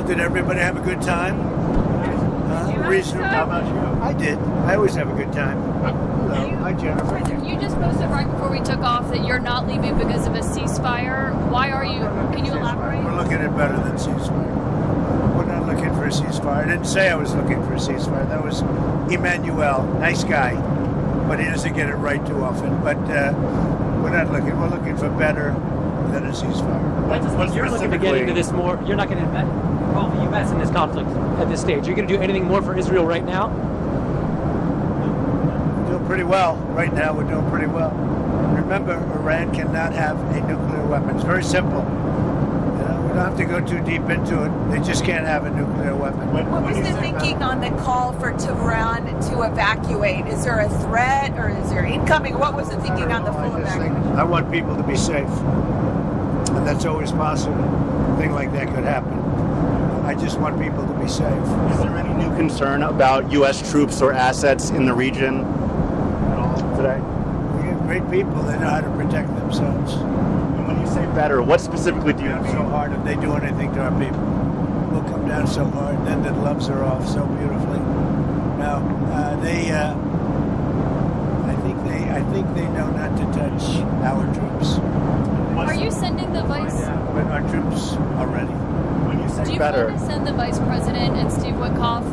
did everybody have a good time? How about you? I did. I always have a good time. Hello. Hi, Jennifer. You just posted right before we took off that you're not leaving because of a ceasefire. Why are you? Can you elaborate? We're looking at better than ceasefire. We're not looking for a ceasefire. I didn't say I was looking for a ceasefire. That was Emmanuel. Nice guy. But he doesn't get it right too often. But we're not looking. We're looking for better than a ceasefire. You're looking to get into this more. You're not going to involve the U.S. in this conflict at this stage. You're going to do anything more for Israel right now? We're doing pretty well. Right now, we're doing pretty well. Remember, Iran cannot have a nuclear weapon. It's very simple. We don't have to go too deep into it. They just can't have a nuclear weapon. What was the thinking on the call for Tehran to evacuate? Is there a threat or is there incoming? What was the thinking on the full evacuation? I want people to be safe. And that's always possible. A thing like that could happen. I just want people to be safe. Is there any new concern about U.S. troops or assets in the region at all today? We have great people. They know how to protect themselves. And when you say better, what specifically do you mean? So hard if they do anything to our people. We'll come down so hard, then the gloves are off so beautifully. Now, I think they know not to touch our troops. Are you sending the vice? But our troops are ready. When you say Do you better, want to send the vice president and Steve Witkoff?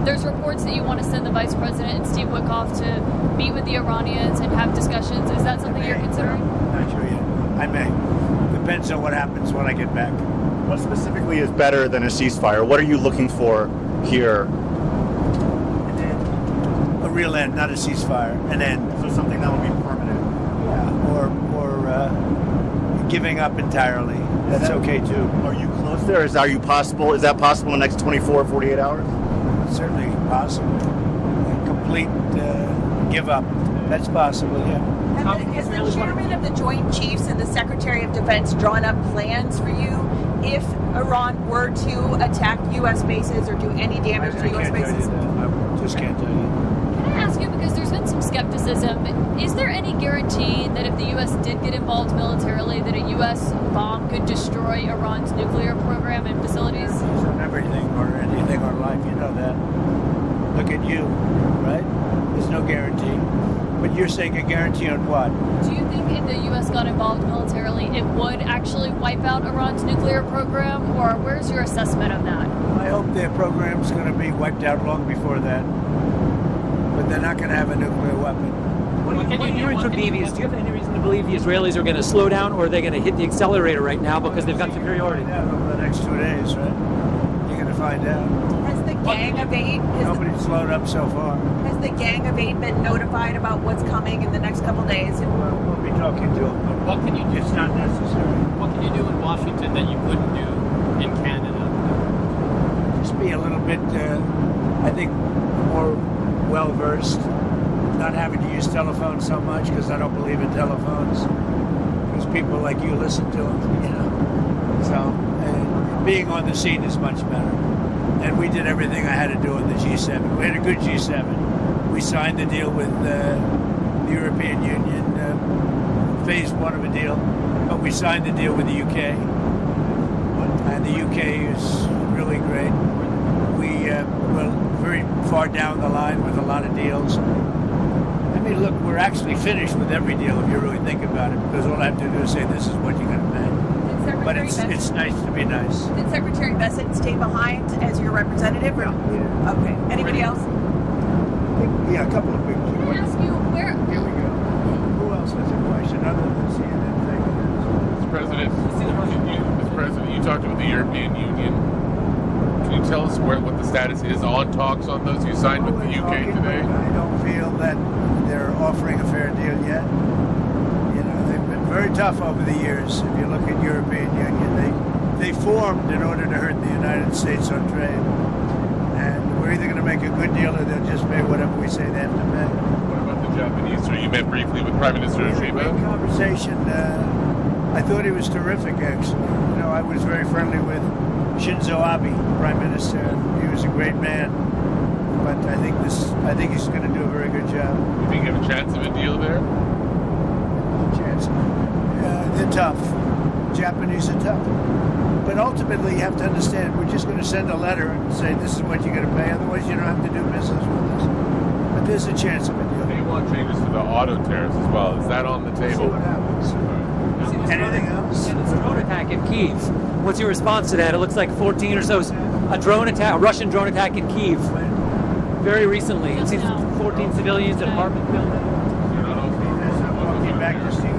There's reports that you want to send the vice president and Steve Witkoff to meet with the Iranians and have discussions. Is that something you're considering? Not sure yet. I may. Depends on what happens when I get back. what specifically is better than a ceasefire? What are you looking for here? A real end, not a ceasefire. An end. So something that will be permanent. Yeah. Or giving up entirely. That's okay too. Are you close there? Is that possible in the next 24, 48 hours? It's certainly possible. A complete give up. That's possible, yeah. Has the chairman of the Joint Chiefs and the Secretary of Defense drawn up plans for you if Iran were to attack U.S. bases or do any damage to U.S. bases? I just can't tell you. Can I ask you, because there's been some skepticism, is there any guarantee that if the U.S. did get involved militarily, that a U.S. bomb could destroy Iran's nuclear program and facilities? Everything or anything or life, you know that. Look at you, right? There's no guarantee. But you're saying a guarantee on what? Do you think if the U.S. got involved militarily, it would actually wipe out Iran's nuclear program? Or where's your assessment of that? I hope their program's going to be wiped out long before that. But they're not going to have a nuclear weapon. You're intermediate. Do you have any reason to believe the Israelis are going to slow down, or are they going to hit the accelerator right now because they've got superiority? Over the next 2 days, right? You're going to find out. Has the Gang of Eight... Nobody's slowed up so far. Has the Gang of Eight been notified about what's coming in the next couple days? We'll be talking to them, but What can you do? it's not necessary. What can you do in Washington that you couldn't do in Canada? Just be a little bit, I think, more well-versed. Not having to use telephones so much because I don't believe in telephones. Because people like you listen to them, you know. So being on the scene is much better. And we did everything I had to do in the G7. We had a good G7. We signed the deal with the European Union, phase one of a deal. But we signed the deal with the UK. And the UK is really great. We're very far down the line with a lot of deals. I mean, look, we're actually finished with every deal if you really think about it, because all I have to do is say this is what you're going to pay. But it's nice to be nice. Did Secretary Bessent stay behind as your representative? Or? Yeah. Okay. Anybody else? Yeah, a couple of people. Can I ask you, where... Here we go. Who else has a question other than CNN? Mr. President, you talked with the European Union. Can you tell us what the status is on talks on those you signed with the UK today? I don't feel that they're offering a fair deal yet. You know, they've been very tough over the years. If you look at European Union, they formed in order to hurt the United States on trade. And we're either going to make a good deal or they'll just pay whatever we say they have to pay. What about the Japanese? So you met briefly with Prime Minister Shiba? Great conversation. I thought he was terrific, actually. You know, I was very friendly with Shinzo Abe, Prime Minister. He was a great man. But I think he's going to do a very good job. You think you have a chance of a deal there? Chance. They're tough. Japanese are tough. But ultimately, you have to understand, we're just going to send a letter and say, this is what you're going to pay. Otherwise, you don't have to do business with us. But there's a chance of a deal. They want changes to the auto tariffs as well. Is that on the See table? what happens. Anything else? Yeah, there's a drone attack in Kyiv. What's your response to that? It looks like 14 or so, a Russian drone attack in Kyiv. Very recently. It seems 14 civilians, an apartment building. Walking back to see.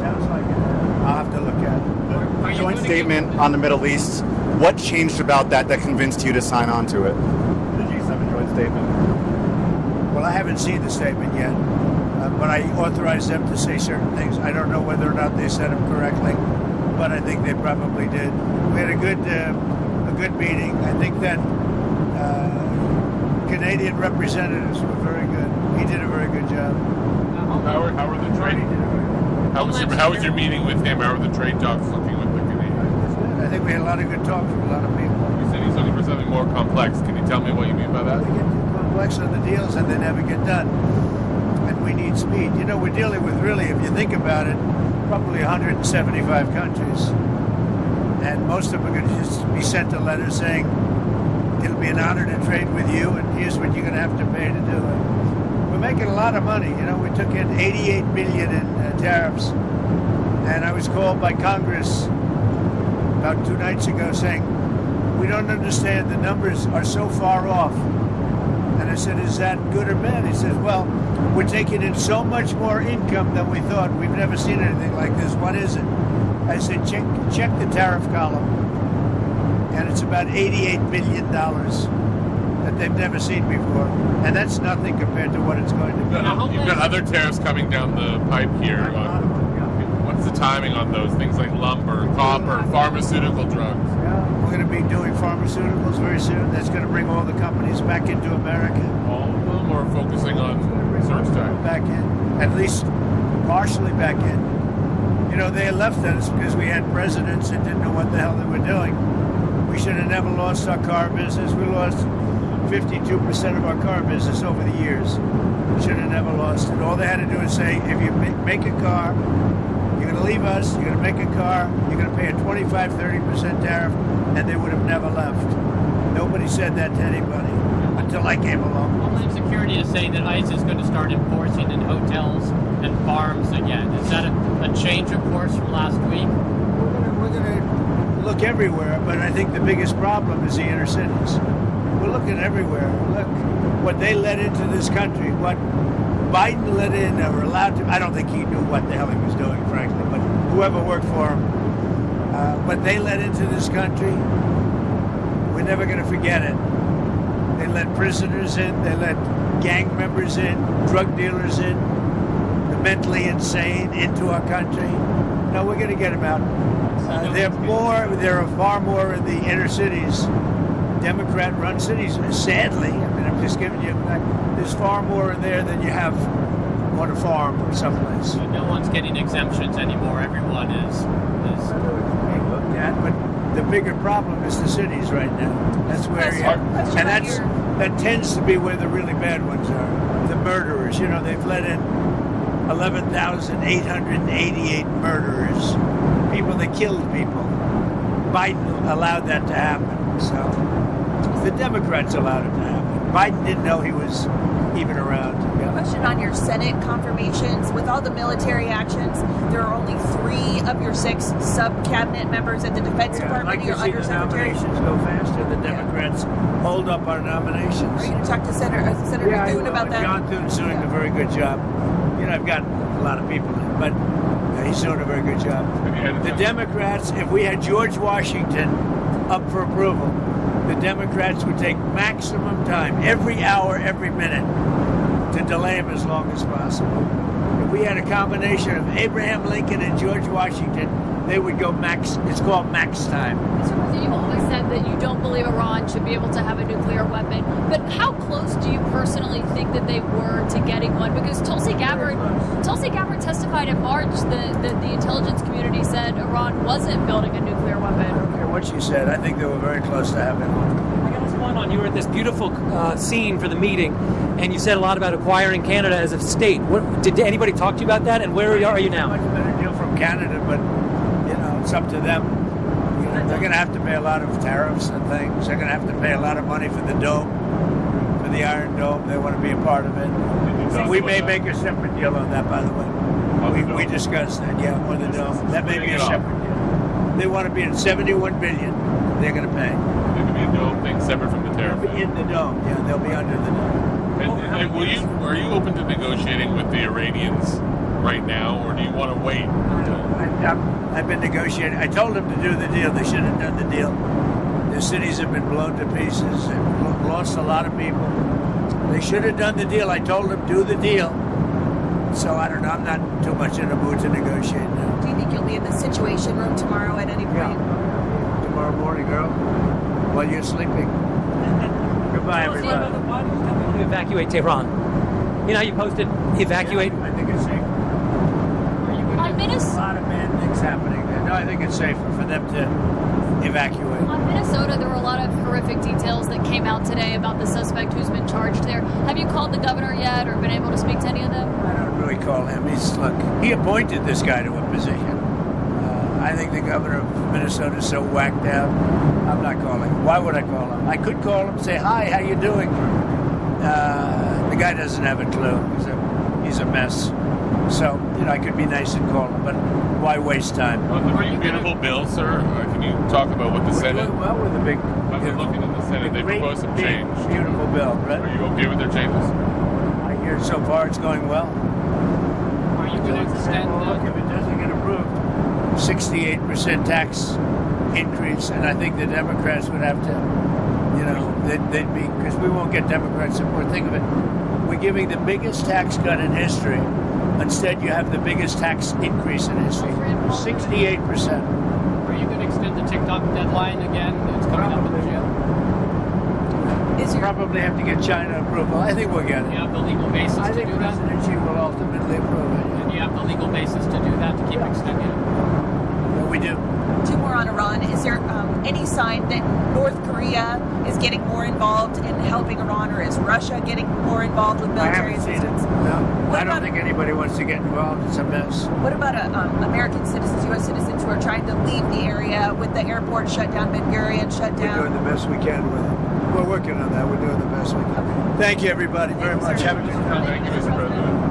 Sounds like it. I'll have to look at it. Joint statement on the Middle East. What changed about that convinced you to sign on to it? The G7 joint statement. Well, I haven't seen the statement yet, but I authorized them to say certain things. I don't know whether or not they said them correctly, but I think they probably did. We had a good meeting. I think that Canadian representatives were very good. He did a very good job. How are the trade? How was your meeting with him? How are the trade talks looking with the Canadians? I think we had a lot of good talks with a lot of people. You said he's looking for something more complex. Can you tell me what you mean by that? We get too complex on the deals and they never get done. And we need speed. You know, we're dealing with really, if you think about it, probably 175 countries. And most of them are going to just be sent a letter saying, it'll be an honor to trade with you, and here's what you're going to have to pay to do it. We're making a lot of money. You know, we took in $88 billion in tariffs, and I was called by Congress about 2 nights ago saying, we don't understand, the numbers are so far off. And I said, is that good or bad? He says, well, we're taking in so much more income than we thought. We've never seen anything like this. What is it? I said, check the tariff column. And it's about $88 billion that they've never seen before. And that's nothing compared to what it's going to be. You've got other tariffs coming down the pipe here. What's the timing on those? Things like lumber, copper, pharmaceutical drugs. Yeah, we're going to be doing pharmaceuticals very soon. That's going to bring all the companies back into America. All of them, or focusing on research time? Back in, at least partially back in. You know, they left us because we had presidents that didn't know what the hell they were doing. We should have never lost our car business. We lost 52% of our car business over the years. We should have never lost it. All they had to do is say, if you make a car, you're going to leave us, you're going to make a car, you're going to pay a 25-30% tariff, and they would have never left. Nobody said that to anybody until I came along. Homeland Security is saying that ICE is going to start enforcing in hotels and farms again. Is that a change of course from last week? We're going to look everywhere, but I think the biggest problem is the inner cities. We're looking everywhere. Look, what they let into this country, what Biden let in or allowed to, I don't think he knew what the hell he was doing, frankly, but whoever worked for him, what they let into this country, we're never going to forget it. They let prisoners in, they let gang members in, drug dealers in, the mentally insane into our country. No, we're going to get them out. There are far more in the inner cities, Democrat-run cities, sadly. I mean, I'm just giving you, there's far more in there than you have on a farm or someplace. So no one's getting exemptions anymore. Everyone is being looked at, but the bigger problem is the cities right now. That's where you and that tends to be where the really bad ones are. The murderers, you know, they've let in 11,888 murderers, people that killed people. Biden allowed that to happen. So the Democrats allowed it to happen. Biden didn't know he was even around. Yeah. Question on your Senate confirmations. With all the military actions, there are only 3 of your 6 sub-cabinet members at the Defense I'd like Department. to see the nominations go faster. The Democrats hold up our nominations. Are you going to talk to Senator Thune about that? John Thune's doing a very good job. You know, I've got a lot of people in, but he's doing a very good job. The Democrats, if we had George Washington up for approval, the Democrats would take maximum time, every hour, every minute, to delay him as long as possible. If we had a combination of Abraham Lincoln and George Washington, they would go max. It's called max time. So you've always said that you don't believe Iran should be able to have a nuclear weapon, but how close do you personally think that they were to getting one? Because Tulsi Gabbard testified in March that the intelligence community said Iran wasn't building a nuclear weapon. I don't care what she said. I think they were very close to having one. I got one on. You were at this beautiful scene for the meeting, and you said a lot about acquiring Canada as a state. Did anybody talk to you about that, and where are you now? Much better deal from Canada, but you know, it's up to them. They're going to have to pay a lot of tariffs and things. They're going to have to pay a lot of money for the dome, for the Iron Dome. They want to be a part of it. We may make a separate deal on that, by the way. We discussed that, yeah, for the dome. That may be a separate deal. They want to be in 71 billion. They're going to pay. There could be a dome thing separate from the tariff. They'll be in the dome. Yeah, they'll be under the dome. And are you open to negotiating with the Iranians right now, or do you want to wait? I've been negotiating. I told them to do the deal. They should have done the deal. Their cities have been blown to pieces. They've lost a lot of people. They should have done the deal. I told them do the deal. So I don't know. I'm not too much in the mood to negotiate now. Do you think you'll be in the Situation Room tomorrow at any point? Yeah. Tomorrow morning, girl, while you're sleeping. Goodbye, everybody. To evacuate Tehran. You know how you posted evacuate? I think it's safer. On A Minnesota, lot of bad things happening there. No, I think it's safer for them to evacuate. on Minnesota, there were a lot of horrific details that came out today about the suspect who's been charged there. Have you called the governor yet, or been able to speak to any of them? I don't really call him. He appointed this guy to a position. I think the governor of Minnesota is so whacked out. I'm not calling him. Why would I call him? I could call him, say, hi, how you doing? The guy doesn't have a clue. He's a mess. So, I could be nice and call him, but why waste time? On the big beautiful bill, sir, can you talk about what the Senate? Well, with the big. I've been looking in the Senate. They great, proposed some big, change. Beautiful bill, right? Are you okay with their changes? I hear so far it's going well. Are you going to extend Look, if it doesn't get approved, 68% tax increase, and I think the Democrats would have to, they'd be, because we won't get Democrat support. Think of it. We're giving the biggest tax cut in history. Instead, you have the biggest tax increase in history. 68%. Are you going to extend the TikTok deadline again? It's coming up in June. Probably have to get China approval. I think we'll get Do it. you have the legal basis I to think do that? President Xi will ultimately approve it. And you have the legal basis to do that, to keep extending it? But we do. Two more on Iran. Is there any sign that North Korea is getting more involved in helping Iran, or is Russia getting more involved with I military haven't seen it. assistance? No. What I don't about- think anybody wants to get involved. It's a mess. What about American citizens, U.S. citizens who are trying to leave the area with the airport shut down, Ben Gurion shut We're doing down? the best we can with it. We're working on that. We're doing the best we can. Thank you, everybody, very much. Have a good night. Thank you, Mr. President.